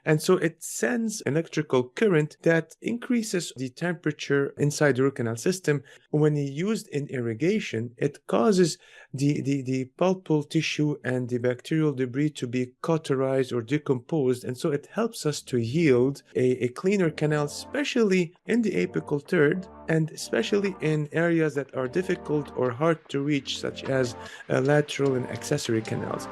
And so it sends electrical current that increases the temperature inside the root canal system. When used in irrigation, it causes the pulpal tissue and the bacterial debris to be cauterized or decomposed. And so it helps us to yield a cleaner canal, especially in the apical third, and especially in areas that are difficult or hard to reach, such as lateral and accessory canals.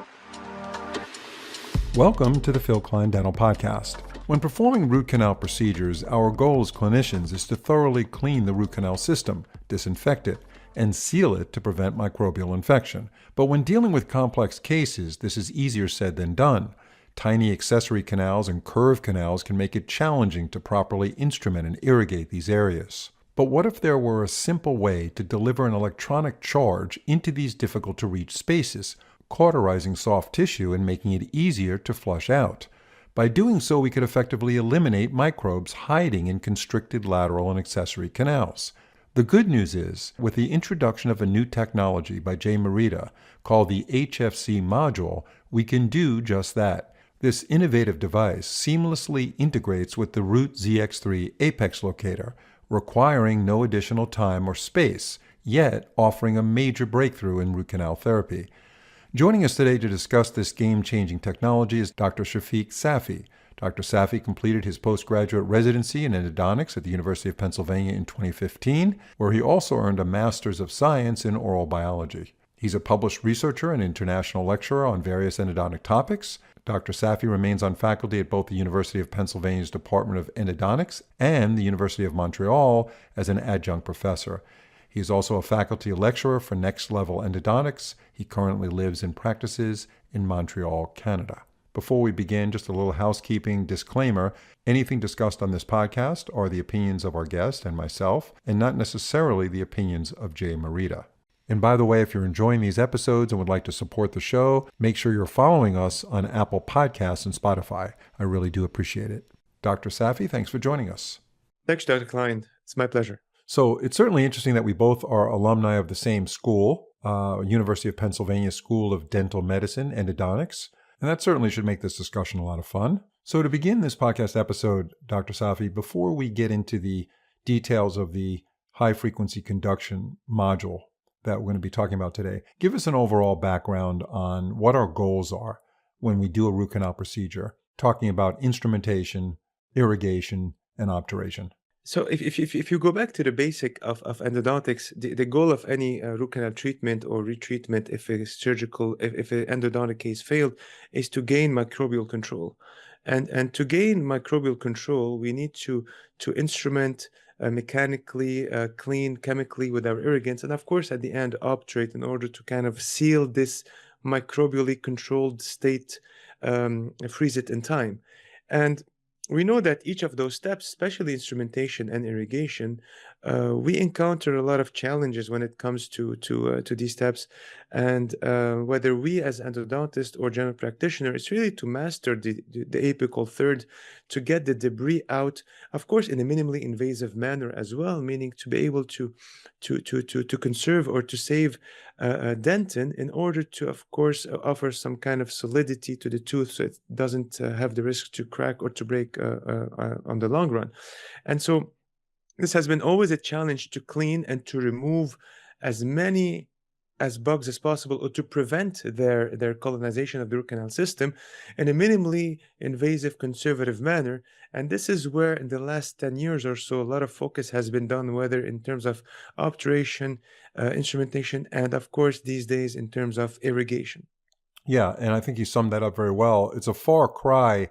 Welcome to the Phil Klein Dental Podcast. When performing root canal procedures, our goal as clinicians is to thoroughly clean the root canal system, disinfect it, and seal it to prevent microbial infection. But when dealing with complex cases, this is easier said than done. Tiny accessory canals and curved canals can make it challenging to properly instrument and irrigate these areas. But what if there were a simple way to deliver an electronic charge into these difficult-to-reach spaces, cauterizing soft tissue and making it easier to flush out? By doing so, we could effectively eliminate microbes hiding in constricted lateral and accessory canals. The good news is, with the introduction of a new technology by Jay Merida called the HFC module, we can do just that. This innovative device seamlessly integrates with the Root ZX3 apex locator, requiring no additional time or space, yet offering a major breakthrough in root canal therapy. Joining us today to discuss this game-changing technology is Dr. Chafic Safi. Dr. Safi completed his postgraduate residency in Endodontics at the University of Pennsylvania in 2015, where he also earned a Master's of Science in Oral Biology. He's a published researcher and international lecturer on various endodontic topics. Dr. Safi remains on faculty at both the University of Pennsylvania's Department of Endodontics and the University of Montreal as an adjunct professor. He is also a faculty lecturer for Next Level Endodontics. He currently lives and practices in Montreal, Canada. Before we begin, just a little housekeeping disclaimer. Anything discussed on this podcast are the opinions of our guest and myself, and not necessarily the opinions of Jay Merida. And by the way, if you're enjoying these episodes and would like to support the show, make sure you're following us on Apple Podcasts and Spotify. I really do appreciate it. Dr. Safi, thanks for joining us. Thanks, Dr. Klein. It's my pleasure. So it's certainly interesting that we both are alumni of the same school, University of Pennsylvania School of Dental Medicine, Endodontics, and that certainly should make this discussion a lot of fun. So to begin this podcast episode, Dr. Safi, before we get into the details of the high-frequency conduction module that we're going to be talking about today, give us an overall background on what our goals are when we do a root canal procedure, talking about instrumentation, irrigation, and obturation. So if you go back to the basic of endodontics, the goal of any root canal treatment or retreatment, if an endodontic case failed, is to gain microbial control. And to gain microbial control, we need to instrument mechanically, clean chemically with our irrigants, and of course at the end obturate in order to kind of seal this microbially controlled state, freeze it in time. And we know that each of those steps, especially instrumentation and irrigation, we encounter a lot of challenges when it comes to these steps. And whether we as endodontists or general practitioner, it's really to master the apical third, to get the debris out, of course, in a minimally invasive manner as well, meaning to be able to conserve or to save dentin in order to, of course, offer some kind of solidity to the tooth so it doesn't have the risk to crack or to break on the long run. And so this has been always a challenge to clean and to remove as many as bugs as possible, or to prevent their colonization of the root canal system in a minimally invasive, conservative manner. And this is where in the last 10 years or so, a lot of focus has been done, whether in terms of obturation, instrumentation, and of course, these days in terms of irrigation. Yeah, and I think you summed that up very well. It's a far cry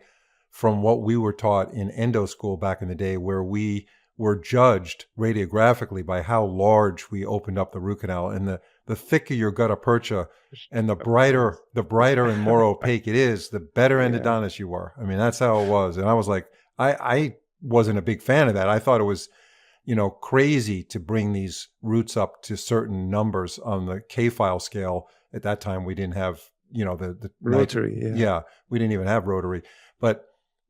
from what we were taught in endo school back in the day, where we were judged radiographically by how large we opened up the root canal, and the thicker your gutta percha and the brighter and more opaque it is, the better endodontist you were. I mean, that's how it was. And I was like, I wasn't a big fan of that. I thought it was, crazy to bring these roots up to certain numbers on the K-file scale. At that time, we didn't have, the rotary. Yeah, we didn't even have rotary. But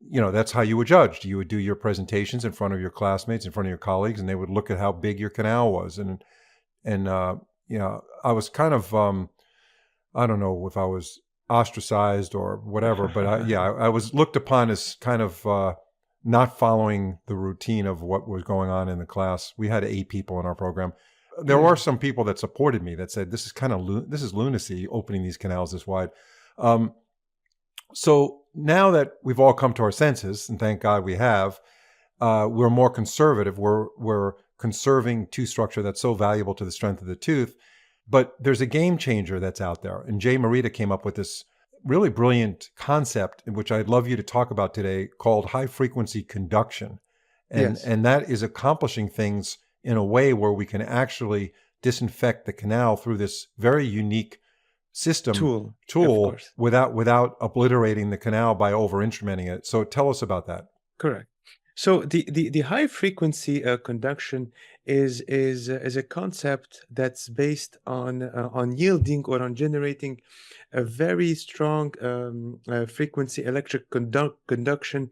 that's how you were judged. You would do your presentations in front of your classmates, in front of your colleagues, and they would look at how big your canal was. And I was kind of, I don't know if I ostracized or whatever. But I was looked upon as kind of not following the routine of what was going on in the class. We had 8 people in our program. There Yeah. were some people that supported me that said, this is kind of this is lunacy, opening these canals this wide. So now that we've all come to our senses, and thank God we have, we're more conservative. We're conserving tooth structure that's so valuable to the strength of the tooth. But there's a game changer that's out there. And Jay Morita came up with this really brilliant concept, in which I'd love you to talk about today, called high frequency conduction. And that is accomplishing things in a way where we can actually disinfect the canal through this very unique system tool without obliterating the canal by over instrumenting it. So tell us about that. Correct. So the high frequency conduction is a concept that's based on yielding or on generating a very strong frequency electric conduction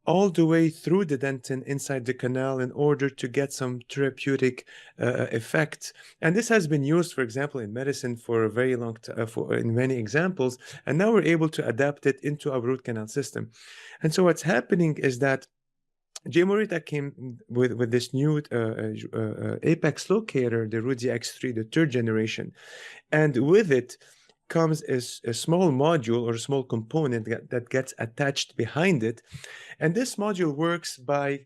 all the way through the dentin inside the canal in order to get some therapeutic effects. And this has been used, for example, in medicine for a very long time, in many examples. And now we're able to adapt it into our root canal system. And so what's happening is that Jay Morita came with this new apex locator, the Root ZX3, the 3rd generation. And with it comes a small module or a small component that gets attached behind it. And this module works by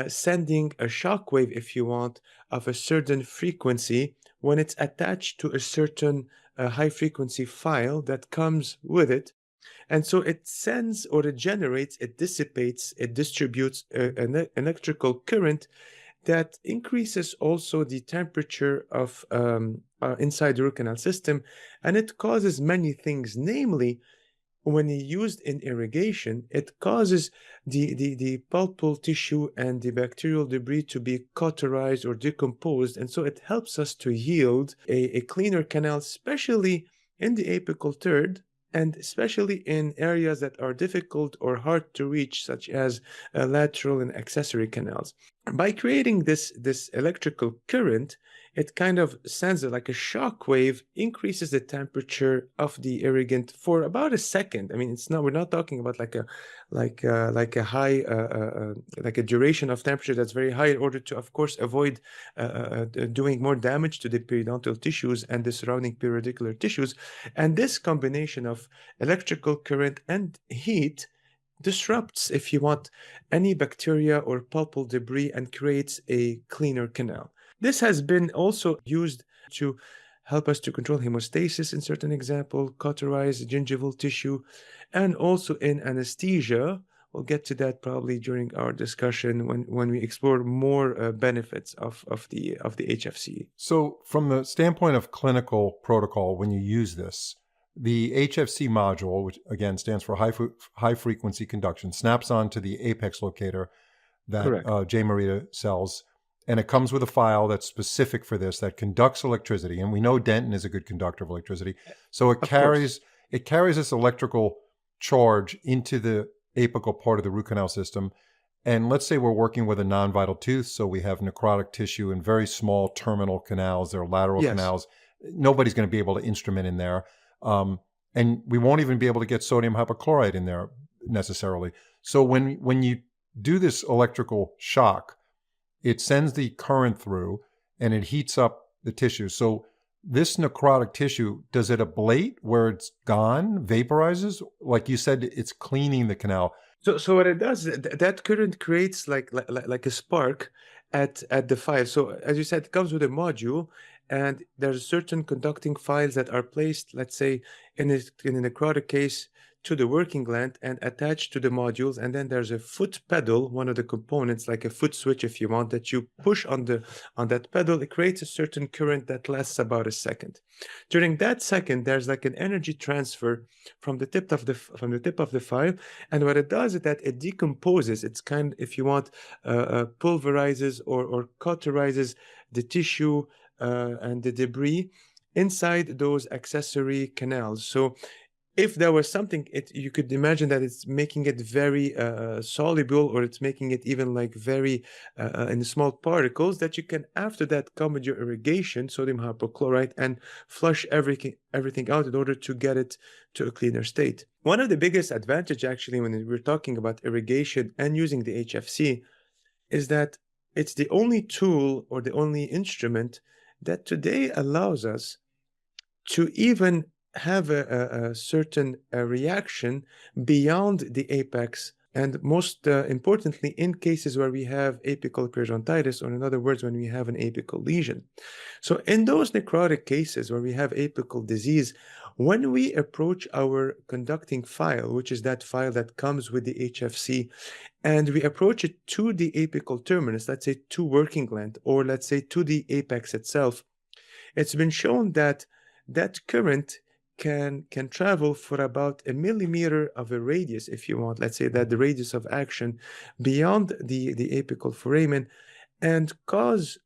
sending a shock wave, if you want, of a certain frequency when it's attached to a certain high frequency file that comes with it. And so it sends or it generates, it dissipates, it distributes an electrical current that increases also the temperature of inside the root canal system. And it causes many things, namely, when used in irrigation, it causes the pulpal tissue and the bacterial debris to be cauterized or decomposed. And so it helps us to yield a cleaner canal, especially in the apical third, and especially in areas that are difficult or hard to reach, such as lateral and accessory canals. By creating this electrical current, it kind of sends it like a shock wave, increases the temperature of the irrigant for about a second. I mean, we're not talking about like a high like a duration of temperature that's very high in order to, of course, avoid doing more damage to the periodontal tissues and the surrounding periodicular tissues. And this combination of electrical current and heat disrupts, if you want, any bacteria or pulpal debris and creates a cleaner canal. This has been also used to help us to control hemostasis in certain example, cauterize gingival tissue, and also in anesthesia. We'll get to that probably during our discussion when we explore more benefits of the HFC. So from the standpoint of clinical protocol, when you use this, the HFC module, which again stands for high frequency conduction, snaps onto the apex locator that Jay Morita sells. And it comes with a file that's specific for this, that conducts electricity. And we know dentin is a good conductor of electricity. So it carries this electrical charge into the apical part of the root canal system. And let's say we're working with a non-vital tooth, so we have necrotic tissue and very small terminal canals. They're lateral canals. Nobody's going to be able to instrument in there. And we won't even be able to get sodium hypochlorite in there necessarily. So when you do this electrical shock, it sends the current through and it heats up the tissue. So this necrotic tissue, does it ablate where it's gone, vaporizes? Like you said, it's cleaning the canal. So what it does, that current creates like a spark at the file. So as you said, it comes with a module, and there's certain conducting files that are placed, let's say, in a necrotic case, to the working gland and attached to the modules. And then there's a foot pedal, one of the components, like a foot switch, if you want, that you push on that pedal. It creates a certain current that lasts about a second. During that second, there's like an energy transfer from the tip of the file. And what it does is that it decomposes. It's kind, if you want, pulverizes or cauterizes the tissue and the debris inside those accessory canals. So if there was something, you could imagine that it's making it very soluble, or it's making it even like very in small particles that you can after that come with your irrigation, sodium hypochlorite, and flush everything out in order to get it to a cleaner state. One of the biggest advantage actually when we're talking about irrigation and using the HFC is that it's the only tool or the only instrument that today allows us to even have a certain reaction beyond the apex, and most importantly, in cases where we have apical periodontitis, or in other words, when we have an apical lesion. So in those necrotic cases where we have apical disease, when we approach our conducting file, which is that file that comes with the HFC, and we approach it to the apical terminus, let's say to working length, or let's say to the apex itself, it's been shown that that current can travel for about a millimeter of a radius, if you want, let's say that the radius of action beyond the apical foramen, and cause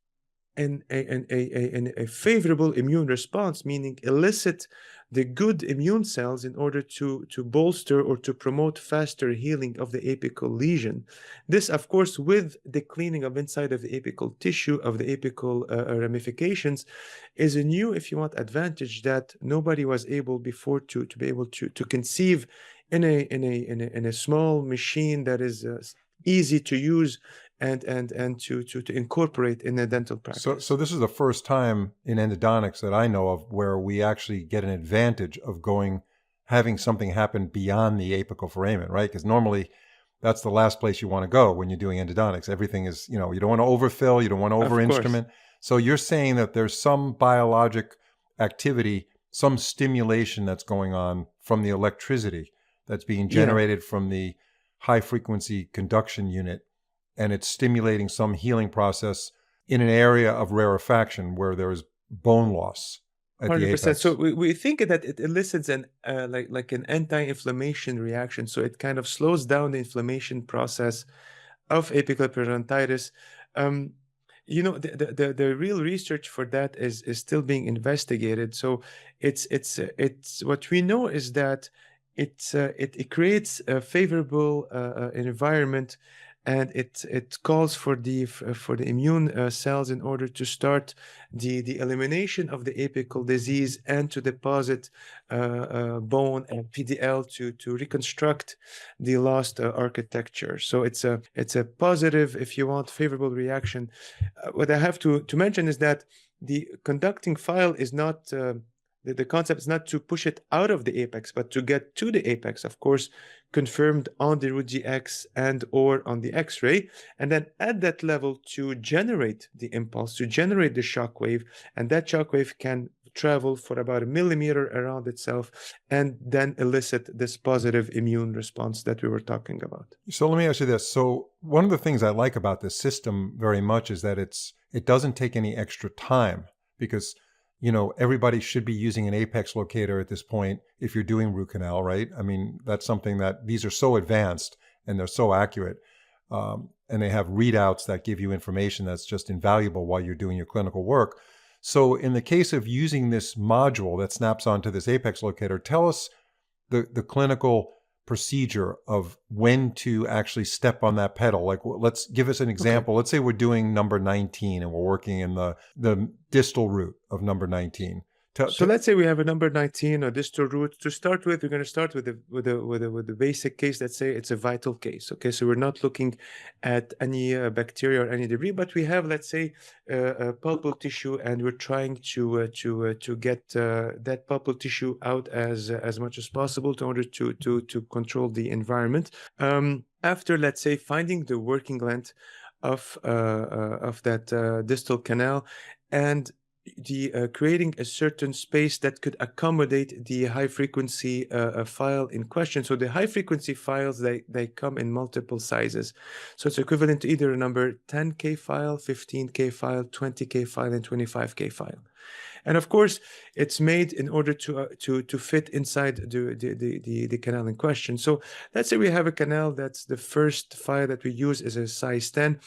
a favorable immune response, meaning elicit the good immune cells in order to bolster or to promote faster healing of the apical lesion. This, of course, with the cleaning of inside of the apical tissue, of the apical ramifications, is a new, if you want, advantage that nobody was able before to be able to conceive in a small machine that is easy to use and to incorporate in a dental practice. So this is the first time in endodontics that I know of where we actually get an advantage of having something happen beyond the apical foramen, right? Because normally that's the last place you want to go when you're doing endodontics. Everything is, you don't want to overfill, you don't want to over-instrument. So you're saying that there's some biologic activity, some stimulation that's going on from the electricity that's being generated from the high-frequency conduction unit, and it's stimulating some healing process in an area of rarefaction where there is bone loss at 100%. The apex. So we think that it elicits an like an anti-inflammation reaction. So it kind of slows down the inflammation process of apical periodontitis. The real research for that is still being investigated. So it's what we know is that it creates a favorable environment, and it calls for the immune cells in order to start the elimination of the apical disease and to deposit bone and PDL to reconstruct the lost architecture. So it's a positive, if you want, favorable reaction. What I have to mention is that the conducting file is not the concept is not to push it out of the apex, but to get to the apex, of course, confirmed on the Root ZX and or on the X-ray, and then at that level to generate the impulse, to generate the shock wave, and that shock wave can travel for about a millimeter around itself and then elicit this positive immune response that we were talking about. So let me ask you this. So one of the things I like about this system very much is that it doesn't take any extra time, because everybody should be using an apex locator at this point if you're doing root canal, right? I mean, that's something that these are so advanced and they're so accurate, and they have readouts that give you information that's just invaluable while you're doing your clinical work. So in the case of using this module that snaps onto this apex locator, tell us the clinical procedure of when to actually step on that pedal. Like, let's give us an example. Okay. Let's say we're doing number 19 and we're working in the distal root of number 19. So let's say we have a number 19 or distal root. To start with, we're going to start with the basic case. Let's say it's a vital case. Okay, so we're not looking at any bacteria or any debris, but we have, let's say, pulpal tissue, and we're trying to get that pulpal tissue out as much as possible in order to control the environment. After, let's say, finding the working length of that distal canal, and creating a certain space that could accommodate the high frequency file in question. So the high frequency files, they come in multiple sizes. So it's equivalent to either a number 10K file, 15K file, 20K file, and 25K file. And of course, it's made in order to fit inside the canal in question. So let's say we have a canal that's the first file that we use is a size 10.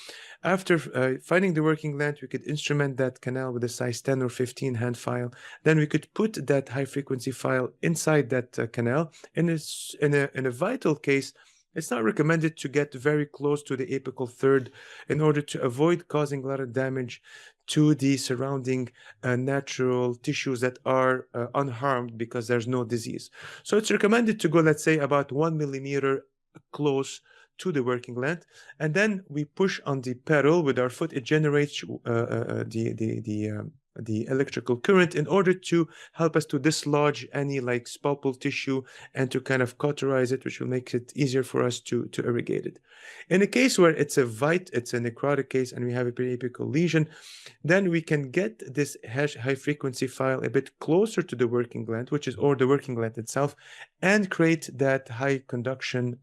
After finding the working length, we could instrument that canal with a size 10 or 15 hand file. Then we could put that high frequency file inside that canal. In a vital case, it's not recommended to get very close to the apical third in order to avoid causing a lot of damage to the surrounding natural tissues that are unharmed because there's no disease. So it's recommended to go, let's say, about 1 millimeter close to the working length, and then we push on the pedal with our foot. It generates the electrical current in order to help us to dislodge any like spalpal tissue and to kind of cauterize it, which will make it easier for us to irrigate it. In a case where it's a necrotic case and we have a periapical lesion, then we can get this high frequency file a bit closer to the working gland, or the working gland itself, and create that high conduction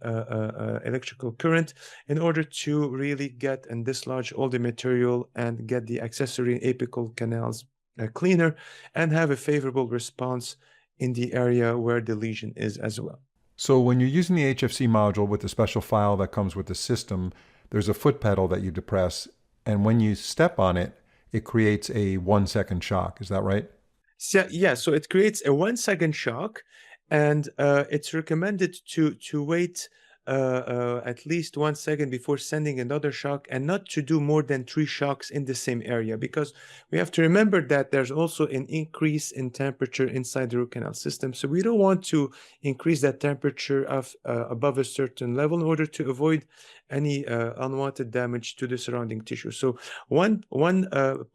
electrical current in order to really get and dislodge all the material and get the accessory and apical canals cleaner and have a favorable response in the area where the lesion is as well. So when you're using the HFC module with the special file that comes with the system, there's a foot pedal that you depress, and when you step on it, it creates a 1 second shock. Is that right? So, yeah, so it creates a 1 second shock, and it's recommended to wait at least 1 second before sending another shock, and not to do more than 3 shocks in the same area, because we have to remember that there's also an increase in temperature inside the root canal system. So we don't want to increase that temperature of above a certain level in order to avoid any unwanted damage to the surrounding tissue. So one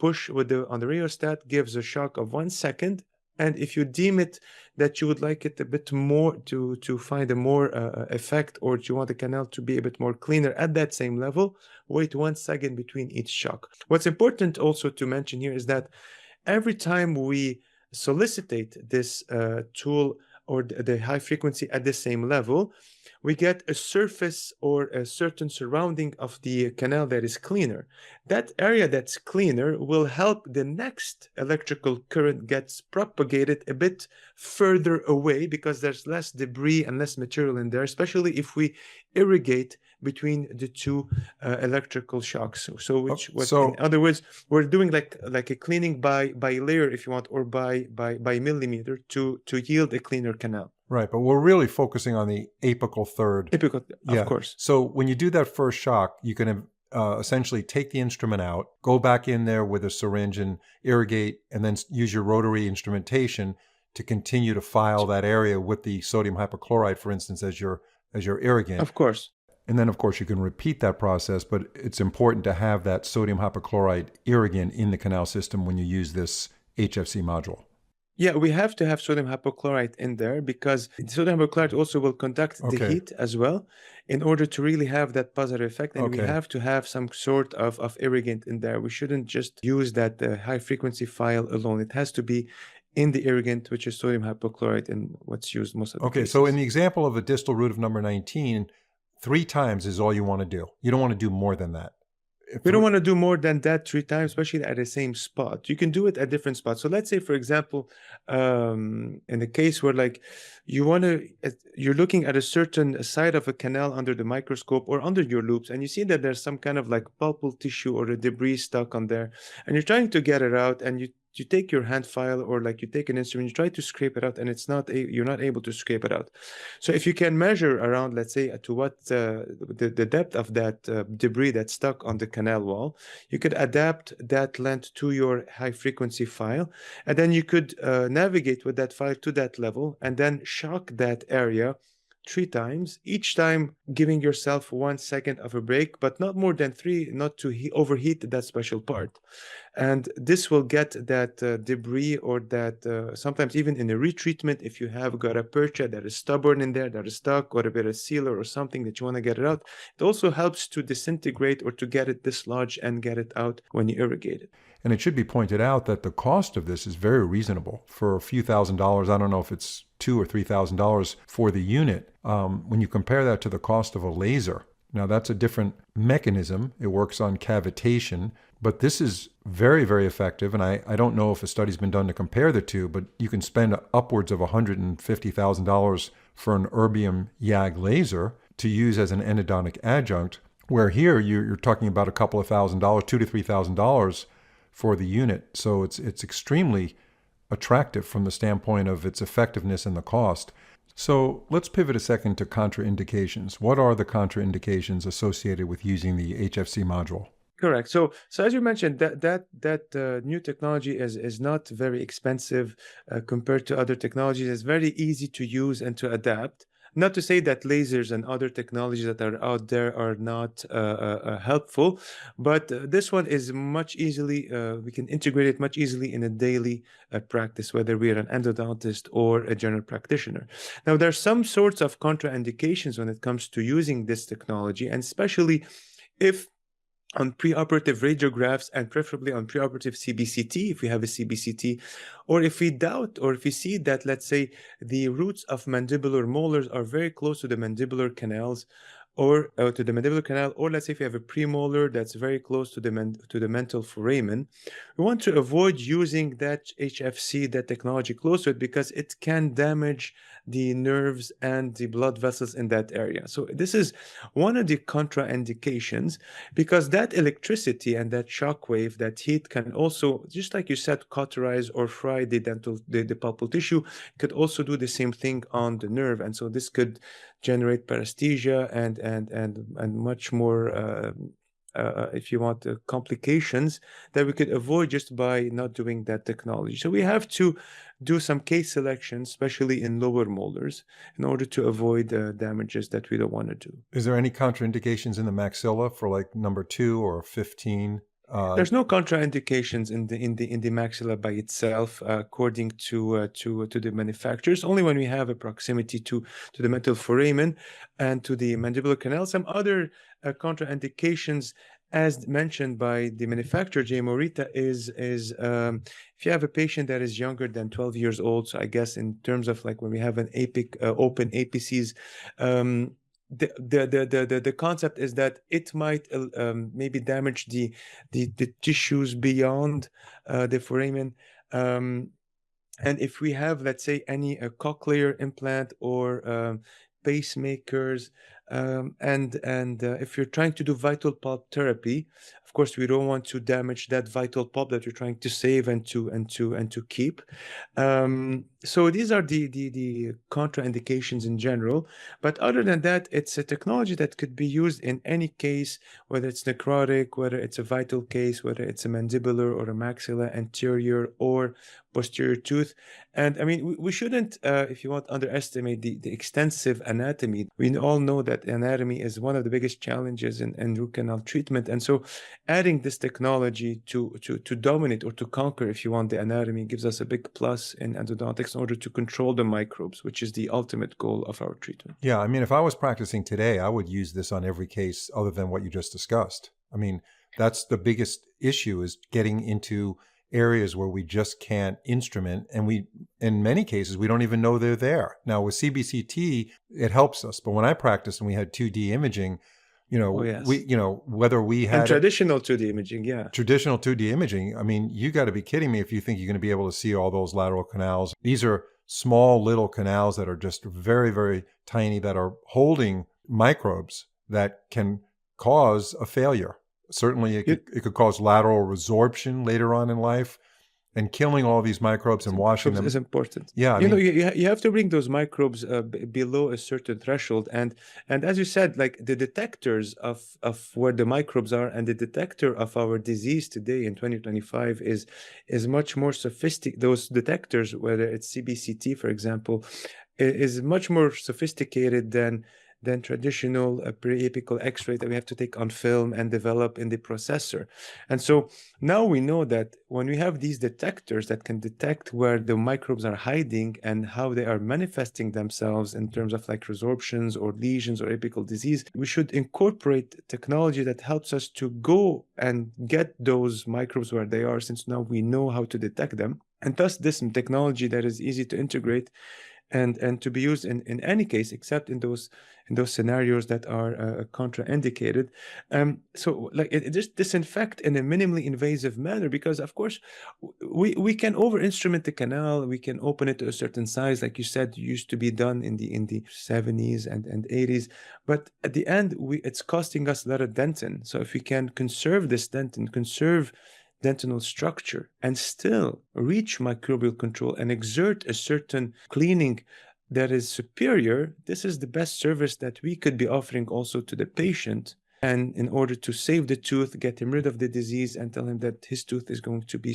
push on the rheostat gives a shock of 1 second. And if you deem it that you would like it a bit more to find a more effect, or you want the canal to be a bit more cleaner at that same level, wait 1 second between each shock. What's important also to mention here is that every time we solicitate this tool or the high frequency at the same level, we get a surface or a certain surrounding of the canal that is cleaner. That area that's cleaner will help the next electrical current gets propagated a bit further away, because there's less debris and less material in there, especially if we irrigate between the two electrical shocks. So in other words, we're doing like a cleaning by layer, if you want, or by millimeter to yield a cleaner canal. Right, but we're really focusing on the apical third. Apical, of course. So when you do that first shock, you can essentially take the instrument out, go back in there with a syringe and irrigate, and then use your rotary instrumentation to continue to file that area with the sodium hypochlorite, for instance, as your irrigant. Of course. And then, of course, you can repeat that process, but it's important to have that sodium hypochlorite irrigant in the canal system when you use this HFC module. Yeah, we have to have sodium hypochlorite in there, because sodium hypochlorite also will conduct the heat as well in order to really have that positive effect. And we have to have some sort of irrigant in there. We shouldn't just use that high frequency file alone. It has to be in the irrigant, which is sodium hypochlorite, and what's used most of the cases. So in the example of a distal root of number 19, 3 times is all you want to do. You don't want to do more than that. We don't want to do more than that 3 times, especially at the same spot. You can do it at different spots. So let's say, for example, in the case where like you're looking at a certain side of a canal under the microscope or under your loops, and you see that there's some kind of like pulpal tissue or a debris stuck on there, and you're trying to get it out, and you take your hand file or like you take an instrument, you try to scrape it out, and you're not able to scrape it out. So if you can measure around, let's say, to what the depth of that debris that's stuck on the canal wall, you could adapt that length to your high frequency file, and then you could navigate with that file to that level, and then shock that area 3 times, each time giving yourself 1 second of a break, but not more than 3, not to overheat that special part. And this will get that debris, or that sometimes even in a retreatment, if you have got a percha that is stubborn in there, that is stuck, or a bit of sealer or something that you want to get it out, it also helps to disintegrate or to get it dislodged and get it out when you irrigate it. And it should be pointed out that the cost of this is very reasonable. For a few $1,000s, I don't know if it's $2,000 or $3,000 for the unit. When you compare that to the cost of a laser, Now, that's a different mechanism. It works on cavitation, but this is very, very effective. And I don't know if a study's been done to compare the two, but you can spend upwards of $150,000 for an erbium YAG laser to use as an endodontic adjunct, where here you're talking about a couple of $1,000s, $2,000 to $3,000 for the unit. So it's extremely attractive from the standpoint of its effectiveness and the cost. So let's pivot a second to contraindications. What are the contraindications associated with using the HFC module? Correct. So as you mentioned, that new technology is not very expensive compared to other technologies. It's very easy to use and to adapt. Not to say that lasers and other technologies that are out there are not helpful, but this one is much easily, we can integrate it much easily in a daily practice, whether we are an endodontist or a general practitioner. Now, there are some sorts of contraindications when it comes to using this technology, and especially if on preoperative radiographs and preferably on preoperative CBCT, if we have a CBCT, or if we doubt or if we see that, let's say, the roots of mandibular molars are very close to the mandibular canals, or to the mandibular canal, or let's say if you have a premolar that's very close to the mental foramen, we want to avoid using that HFC, that technology close to it, because it can damage the nerves and the blood vessels in that area. So this is one of the contraindications, because that electricity and that shock wave, that heat, can also, just like you said, cauterize or fry the pulpal tissue. It could also do the same thing on the nerve, and so this could generate paresthesia and much more, if you want, complications that we could avoid just by not doing that technology. So we have to do some case selection, especially in lower molars, in order to avoid damages that we don't want to do. Is there any contraindications in the maxilla for like number 2 or 15? There's no contraindications in the maxilla by itself, according to the manufacturers. Only when we have a proximity to the mental foramen and to the mandibular canal. Some other contraindications, as mentioned by the manufacturer, J. Morita, is if you have a patient that is younger than 12 years old. So I guess in terms of like when we have an open apices. The concept is that it might maybe damage the tissues beyond the foramen, and if we have, let's say, any cochlear implant or pacemakers, and if you're trying to do vital pulp therapy, of course we don't want to damage that vital pulp that you're trying to save and to keep. So these are the contraindications in general. But other than that, it's a technology that could be used in any case, whether it's necrotic, whether it's a vital case, whether it's a mandibular or a maxilla anterior or posterior tooth. And I mean, we shouldn't, if you want, underestimate the extensive anatomy. We all know that anatomy is one of the biggest challenges in root canal treatment. And so adding this technology to dominate or to conquer, if you want, the anatomy gives us a big plus in endodontics in order to control the microbes, which is the ultimate goal of our treatment. Yeah, I mean, if I was practicing today, I would use this on every case other than what you just discussed. I mean, that's the biggest issue, is getting into areas where we just can't instrument, and we, in many cases, we don't even know they're there. Now with CBCT, it helps us, but when I practiced and we had 2D imaging, we, whether we had traditional 2D imaging, traditional 2D imaging, I mean, you got to be kidding me if you think you're going to be able to see all those lateral canals. These are small little canals that are just very, very tiny, that are holding microbes that can cause a failure. Certainly, it could cause lateral resorption later on in life, and killing all these microbes and washing them is important. Yeah, you have to bring those microbes below a certain threshold, and as you said, like the detectors of where the microbes are and the detector of our disease today in 2025 is much more sophisticated. Those detectors, whether it's CBCT, for example, is much more sophisticated than traditional periapical X-ray that we have to take on film and develop in the processor. And so now we know that when we have these detectors that can detect where the microbes are hiding and how they are manifesting themselves in terms of like resorptions or lesions or apical disease, we should incorporate technology that helps us to go and get those microbes where they are, since now we know how to detect them. And thus this technology that is easy to integrate and to be used in any case except in those scenarios that are contraindicated. So like it just disinfect in a minimally invasive manner, because of course we can over instrument the canal, we can open it to a certain size, like you said, used to be done in the 70s and 80s, but at the end it's costing us a lot of dentin. So if we can conserve this dentin, conserve dentinal structure, and still reach microbial control and exert a certain cleaning that is superior, this is the best service that we could be offering also to the patient. And in order to save the tooth, get him rid of the disease, and tell him that his tooth is going to be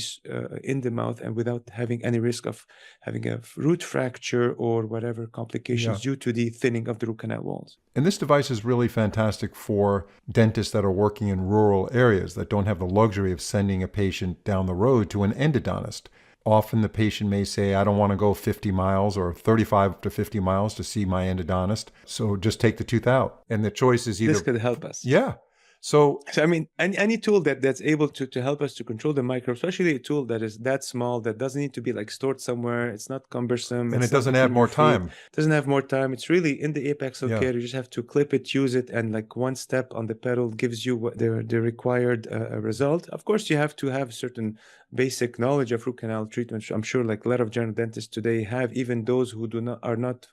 in the mouth and without having any risk of having a root fracture or whatever complications due to the thinning of the root canal walls. And this device is really fantastic for dentists that are working in rural areas that don't have the luxury of sending a patient down the road to an endodontist. Often the patient may say, I don't want to go 50 miles or 35 to 50 miles to see my endodontist, so just take the tooth out. And the choice is either... This could help us. Yeah. So I mean, any tool that's able to help us to control the microbes, especially a tool that is that small, that doesn't need to be like stored somewhere, it's not cumbersome, and it doesn't have more time. Doesn't have more time. It's really in the apex locator. You just have to clip it, use it, and like one step on the pedal gives you what the required result. Of course, you have to have certain basic knowledge of root canal treatment. I'm sure like a lot of general dentists today have, even those who are not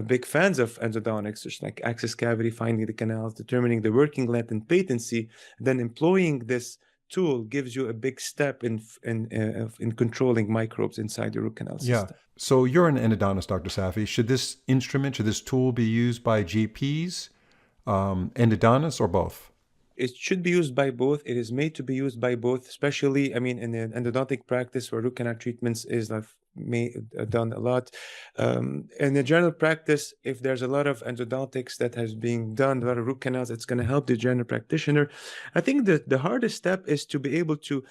big fans of endodontics, such like access cavity, finding the canals, determining the working length and patency. Then employing this tool gives you a big step in controlling microbes inside the root canal system. Yeah. So you're an endodontist, Dr. Safi. Should this instrument, should this tool be used by GPs, endodontists, or both? It should be used by both. It is made to be used by both, especially, I mean, in an endodontic practice where root canal treatments is done a lot. In the general practice, if there's a lot of endodontics that has been done, a lot of root canals, it's going to help the general practitioner. I think that the hardest step is to be able to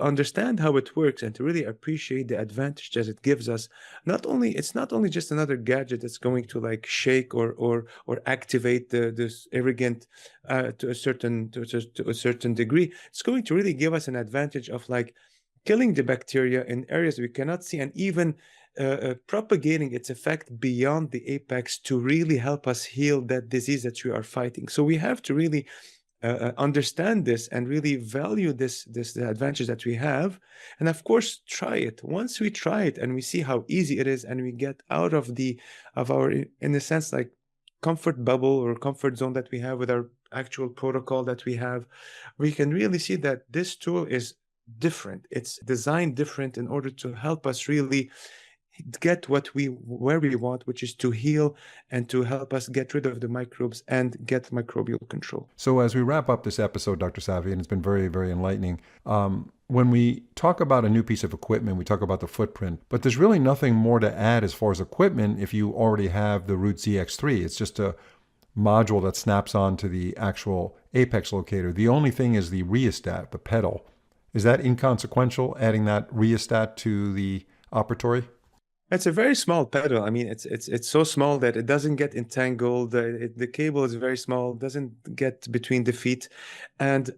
understand how it works and to really appreciate the advantages it gives us. It's not only just another gadget that's going to like shake or activate this irrigant to a certain degree. It's going to really give us an advantage of like killing the bacteria in areas we cannot see, and even propagating its effect beyond the apex to really help us heal that disease that we are fighting. So we have to really understand this and really value the advantage that we have, and of course try it. Once we try it and we see how easy it is, and we get out of our, in a sense, like comfort bubble or comfort zone that we have with our actual protocol that we have, we can really see that this tool is different. It's designed different in order to help us really get where we want, which is to heal and to help us get rid of the microbes and get microbial control. So as we wrap up this episode, Dr. Safi, and it's been very, very enlightening, when we talk about a new piece of equipment, we talk about the footprint, but there's really nothing more to add as far as equipment if you already have the Root ZX3. It's just a module that snaps onto the actual apex locator. The only thing is the rheostat, the pedal. Is that inconsequential, adding that rheostat to the operatory? It's a very small pedal. I mean, it's so small that it doesn't get entangled. The cable is very small, doesn't get between the feet, and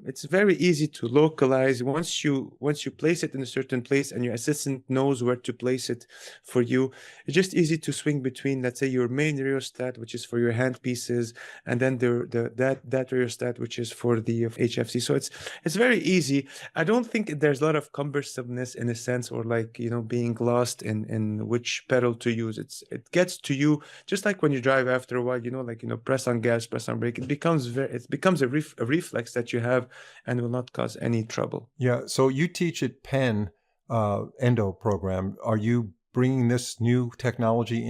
it's very easy to localize. Once you place it in a certain place, and your assistant knows where to place it for you, it's just easy to swing between, let's say, your main rheostat, which is for your hand pieces, and then that rheostat, which is for the HFC. So it's very easy. I don't think there's a lot of cumbersomeness in a sense, or like, being lost in which pedal to use. It gets to you just like when you drive after a while, press on gas, press on brake. It becomes a reflex that you have and will not cause any trouble. Yeah. So you teach at Penn Endo program. Are you bringing this new technology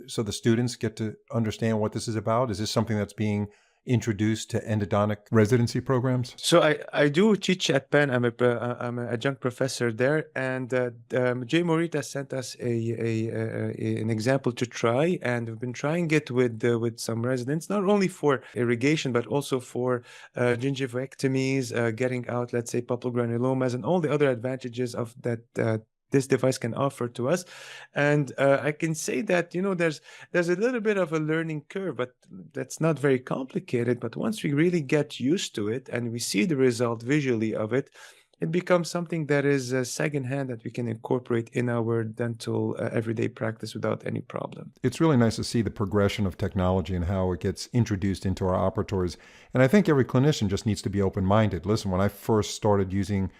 so the students get to understand what this is about? Is this something that's being introduced to endodontic residency programs? So I do teach at Penn. I'm an adjunct professor there, and Jay Morita sent us an example to try, and we've been trying it with some residents, not only for irrigation but also for gingivectomies, getting out, let's say, pulpal granulomas, and all the other advantages of that this device can offer to us. And I can say that, there's a little bit of a learning curve, but that's not very complicated. But once we really get used to it and we see the result visually of it, it becomes something that is secondhand that we can incorporate in our dental everyday practice without any problem. It's really nice to see the progression of technology and how it gets introduced into our operatories. And I think every clinician just needs to be open-minded. Listen, when I first started using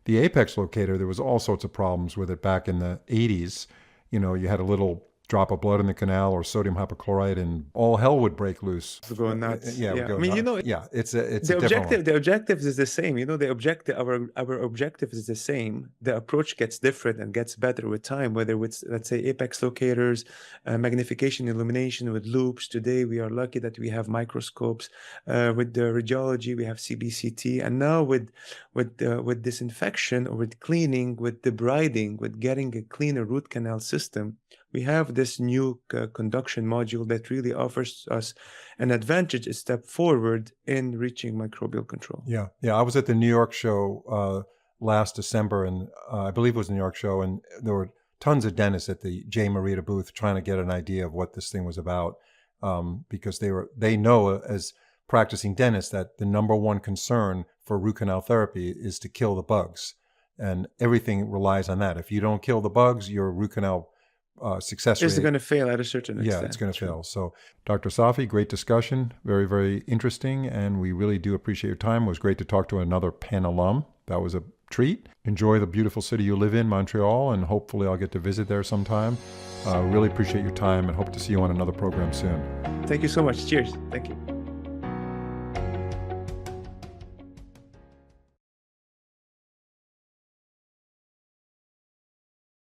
the Apex locator, there was all sorts of problems with it back in the 80s. You know, you had a little drop of blood in the canal or sodium hypochlorite and all hell would break loose. To go nuts. Yeah, I mean, nuts. Yeah, it's a the different objective one. the objective is the same. The objective, our objective is the same. The approach gets different and gets better with time, whether with, let's say, Apex locators, magnification, illumination with loops. Today we are lucky that we have microscopes. With the radiology we have CBCT, and now with disinfection or with cleaning, with debriding, with getting a cleaner root canal system, we have this new conduction module that really offers us an advantage, a step forward in reaching microbial control. Yeah. I was at the New York show last December, and I believe it was the New York show, and there were tons of dentists at the J. Marita booth trying to get an idea of what this thing was about, because they know as practicing dentists that the number one concern for root canal therapy is to kill the bugs, and everything relies on that. If you don't kill the bugs, your root canal success rate is going to fail at a certain extent. Yeah, it's going to fail. So, Dr. Safi, great discussion. Very, very interesting. And we really do appreciate your time. It was great to talk to another Penn alum. That was a treat. Enjoy the beautiful city you live in, Montreal, and hopefully I'll get to visit there sometime. Really appreciate your time and hope to see you on another program soon. Thank you so much. Cheers. Thank you.